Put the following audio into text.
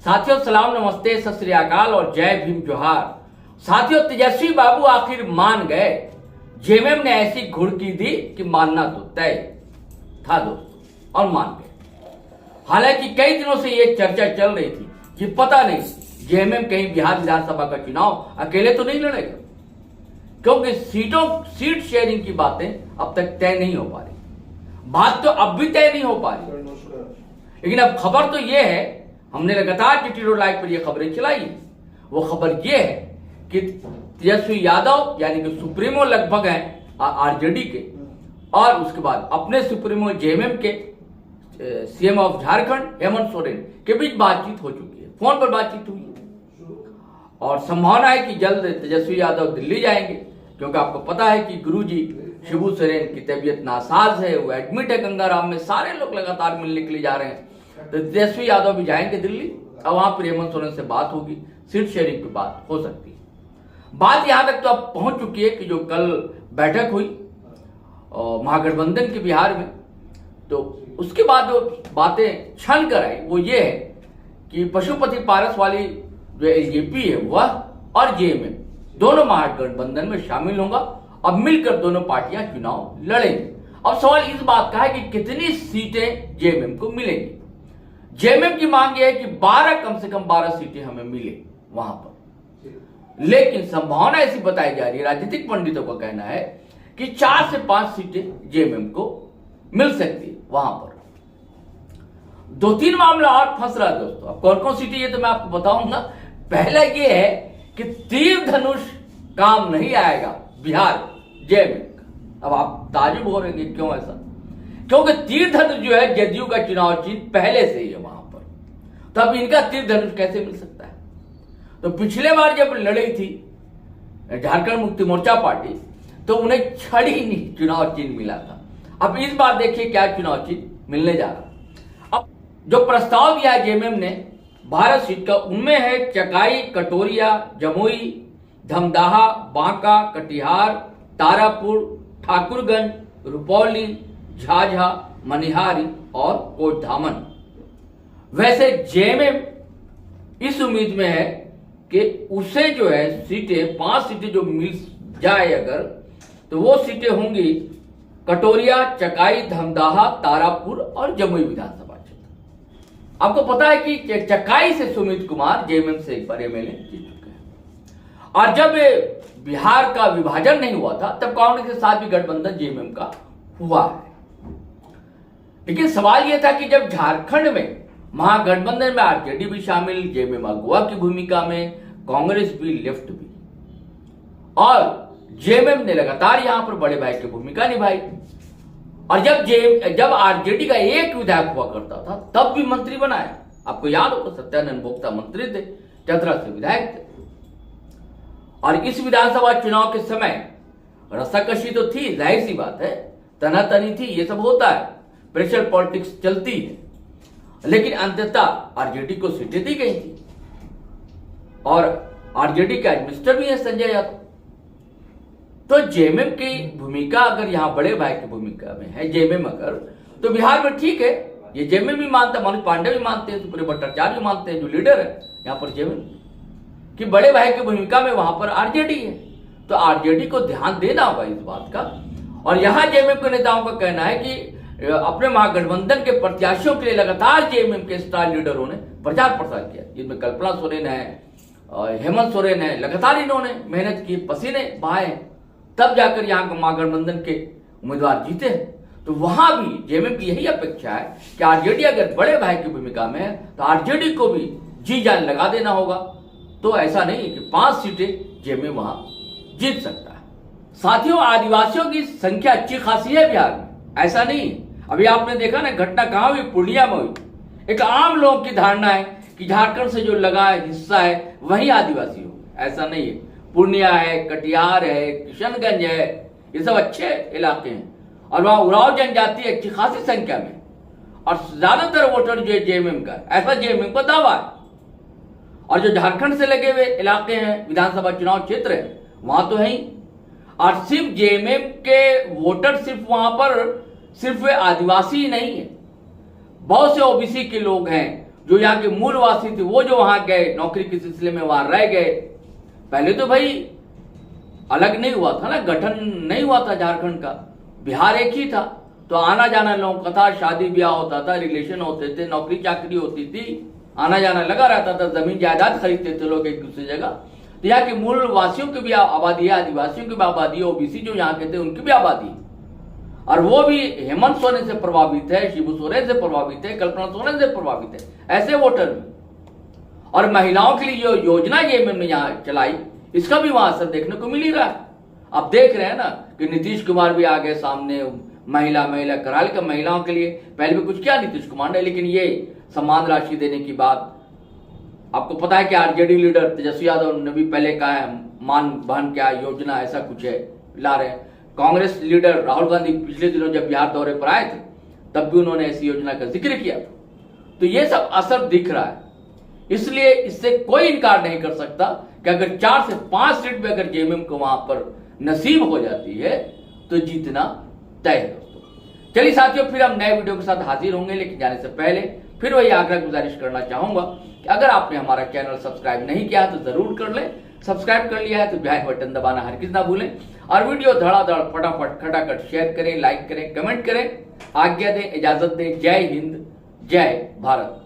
साथियों सलाम, नमस्ते, सत श्री अकाल और जय भीम जोहार। साथियों, तेजस्वी बाबू आखिर मान गए। जेएमएम ने ऐसी घुड़की दी कि मानना तो तय था दोस्तों, और मान गए। हालांकि कई दिनों से यह चर्चा चल रही थी कि पता नहीं जेएमएम कहीं बिहार विधानसभा का चुनाव अकेले तो नहीं लड़ेगा, क्योंकि सीट शेयरिंग की बातें अब तक तय नहीं हो पा रही। बात तो अब भी तय नहीं हो पा रही, लेकिन अब खबर तो यह है, हमने लगातार टीटी लाइव पर यह खबरें चलाई है। वो खबर यह है कि तेजस्वी यादव यानी कि सुप्रीमो लगभग हैं आरजेडी के, और उसके बाद अपने सुप्रीमो जेएमएम के सीएम ऑफ झारखंड हेमंत सोरेन के बीच बातचीत हो चुकी है। फोन पर बातचीत हुई है और संभावना है कि जल्द तेजस्वी यादव दिल्ली जाएंगे, क्योंकि आपको पता है कि गुरुजी शिबू सोरेन की तबीयत नासाज है, वो एडमिट है गंगाराम में। सारे लोग लगातार मिलने के लिए जा रहे हैं, तो तेजस्वी यादव भी जाएंगे दिल्ली और वहां पर हेमंत सोरेन से बात होगी, सीट शेयरिंग की बात हो सकती है। बात यहां तक तो अब पहुंच चुकी है कि जो कल बैठक हुई महागठबंधन के बिहार में, तो उसके बाद जो बातें छन कर आई वो ये है कि पशुपति पारस वाली जो एलजेपी है वह और जेएमएम दोनों महागठबंधन में शामिल होगा। अब मिलकर दोनों पार्टियां चुनाव लड़ेंगी। अब सवाल इस बात का है कि कितनी सीटें जेएमएम को मिलेंगी। जेएमएम की मांग यह है कि 12 कम से कम 12 सीटें हमें मिले वहां पर, लेकिन संभावना ऐसी बताई जा रही है, राजनीतिक पंडितों का कहना है कि 4 से 5 सीटें जेएमएम को मिल सकती है वहां पर। 2-3 मामला और फंस रहा है दोस्तों। अब कौन कौन सीटें ये तो मैं आपको बताऊंगा। पहला ये है कि तीर धनुष काम नहीं आएगा बिहार जेएमएम का। अब आप ताजुब हो रहे हैं क्यों ऐसा, क्योंकि तीर धनुष जो है जदयू का चुनाव जीत पहले से ही है वहां पर, तो अब इनका तीर धनुष कैसे मिल सकता है। तो पिछले बार जब लड़ी थी झारखंड मुक्ति मोर्चा पार्टी, तो उन्हें छड़ी चुनाव चिन्ह मिला था। अब इस बार देखिए क्या चुनाव चिन्ह मिलने जा रहा है। अब जो प्रस्ताव दिया है जेएमएम ने 12 सीट का, उनमें है चकाई, कटोरिया, जमुई, धमदाहा, बांका, कटिहार, तारापुर, ठाकुरगंज, रुपौली, झाझा, मनिहारी और कोटधामन। वैसे जेएमएम इस उम्मीद में है कि उसे जो है सीटें 5 सीटें जो मिल जाए अगर, तो वो सीटें होंगी कटोरिया, चकाई, धमदाहा, तारापुर और जमुई विधानसभा क्षेत्र। आपको पता है कि चकाई से सुमित कुमार जेएमएम से एक बार एमएलए जीत चुके हैं, और जब बिहार का विभाजन नहीं हुआ था तब कांग्रेस के साथ भी गठबंधन जेएमएम का हुआ है। लेकिन सवाल यह था कि जब झारखंड में महागठबंधन में आरजेडी भी शामिल, जेएमएम अगुवा की भूमिका में, कांग्रेस भी, लेफ्ट भी, और जेएमएम ने लगातार यहां पर बड़े भाई की भूमिका निभाई। और जब आरजेडी का एक विधायक हुआ करता था तब भी मंत्री बनाया। आपको याद होगा सत्यानंद भोक्ता मंत्री थे, चतरा से विधायक थे। और इस विधानसभा चुनाव के समय रस्साकशी तो थी, जाहिर सी बात है, तनातनी थी, ये सब होता है, प्रेशर पॉलिटिक्स चलती है, लेकिन अंततः आरजेडी को सीटें दी गई थी। और आरजेडी के एडमिनिस्ट्रेटर भी है संजय यादव। तो जेएमएम की भूमिका अगर यहां बड़े भाई की भूमिका में है जेएमएम अगर, तो बिहार में ठीक है, ये जेएमएम भी मानता है, मनोज पांडे भी मानते हैं, सुप्रियो भट्टाचार्य भी मानते हैं, जो लीडर है यहां पर जेएमएम कि बड़े भाई की भूमिका में वहां पर आरजेडी है। तो आरजेडी को ध्यान देना होगा इस बात का। और यहां जेएमएम के नेताओं का कहना है कि अपने महागठबंधन के प्रत्याशियों के लिए लगातार जेएमएम के स्टार लीडरों ने प्रचार प्रसार किया, जिसमें कल्पना सोरेन है, हेमंत सोरेन है। लगातार इन्होंने मेहनत की, पसीने बहाए, तब जाकर यहाँ के महागठबंधन के उम्मीदवार जीते हैं। तो वहां भी जेएमएम की यही अपेक्षा है कि आरजेडी अगर बड़े भाई की भूमिका में है तो आरजेडी को भी जी जान लगा देना होगा। तो ऐसा नहीं है कि 5 सीटें जेएमएम वहां जीत सकता है। साथियों, आदिवासियों की संख्या अच्छी खासी है बिहार में, ऐसा नहीं। अभी आपने देखा ना घटना कहां हुई, पूर्णिया में हुई। एक आम लोगों की धारणा है कि झारखंड से जो लगा हिस्सा है वही आदिवासी हो, ऐसा नहीं है। पूर्णिया है, कटिहार है, किशनगंज है, ये सब अच्छे इलाके हैं और वहां उराव जनजाति अच्छी खासी संख्या में, और ज्यादातर वोटर जो है जेएमएम का, ऐसा जेएमएम का दावा है। और जो झारखंड से लगे हुए इलाके हैं, विधानसभा चुनाव क्षेत्र है, वहां तो है ही। और सिर्फ जेएमएम के वोटर सिर्फ वहां पर सिर्फ वे आदिवासी ही नहीं है, बहुत से ओबीसी के लोग हैं, जो यहाँ के मूलवासी थे वो जो वहां गए नौकरी के सिलसिले में वहां रह गए। पहले तो भाई अलग नहीं हुआ था ना, गठन नहीं हुआ था झारखंड का, बिहार एक ही था, तो आना जाना लोगों का था, शादी ब्याह होता था, रिलेशन होते थे, नौकरी चाकरी होती थी, आना जाना लगा रहता था, जमीन जायदाद खरीदते थे लोग एक दूसरी जगह। तो यहाँ के मूल वासियों की भी आबादी है, आदिवासियों की भी आबादी है, ओबीसी जो यहाँ के थे उनकी भी आबादी है, और वो भी हेमंत सोरेन से प्रभावित है, शिबू सोरेन से प्रभावित है, कल्पना सोरेन से प्रभावित है, ऐसे वोटर भी। और महिलाओं के लिए जो योजना जेएमएम ने यहाँ चलाई, इसका भी वहां असर देखने को मिल ही रहा है। आप देख रहे हैं ना कि नीतीश कुमार भी आ गए सामने, महिला कराल का महिलाओं के लिए पहले भी कुछ किया नीतीश कुमार ने, लेकिन ये सम्मान राशि देने की बात, आपको पता है कि आरजेडी लीडर तेजस्वी यादव ने भी पहले कहा है, मान बहन क्या योजना ऐसा कुछ है ला रहे हैं। कांग्रेस लीडर राहुल गांधी पिछले दिनों जब बिहार दौरे पर आए थे तब भी उन्होंने ऐसी योजना का जिक्र किया था। तो ये सब असर दिख रहा है, इसलिए इससे कोई इनकार नहीं कर सकता कि अगर 4 से 5 सीट में अगर जेएमएम को वहां पर नसीब हो जाती है तो जीतना तय है दोस्तों। चलिए साथियों, फिर हम नए वीडियो के साथ हाजिर होंगे, लेकिन जाने से पहले फिर वही आग्रह गुजारिश करना चाहूंगा कि अगर आपने हमारा चैनल सब्सक्राइब नहीं किया है तो जरूर कर लें, सब्सक्राइब कर लिया है तो बेल बटन दबाना हरगिज ना भूलें, और वीडियो धड़ाधड़ फटाफट खटाखट शेयर करें, लाइक करें, कमेंट करें। आज्ञा दें, इजाजत दें। जय हिंद, जय भारत।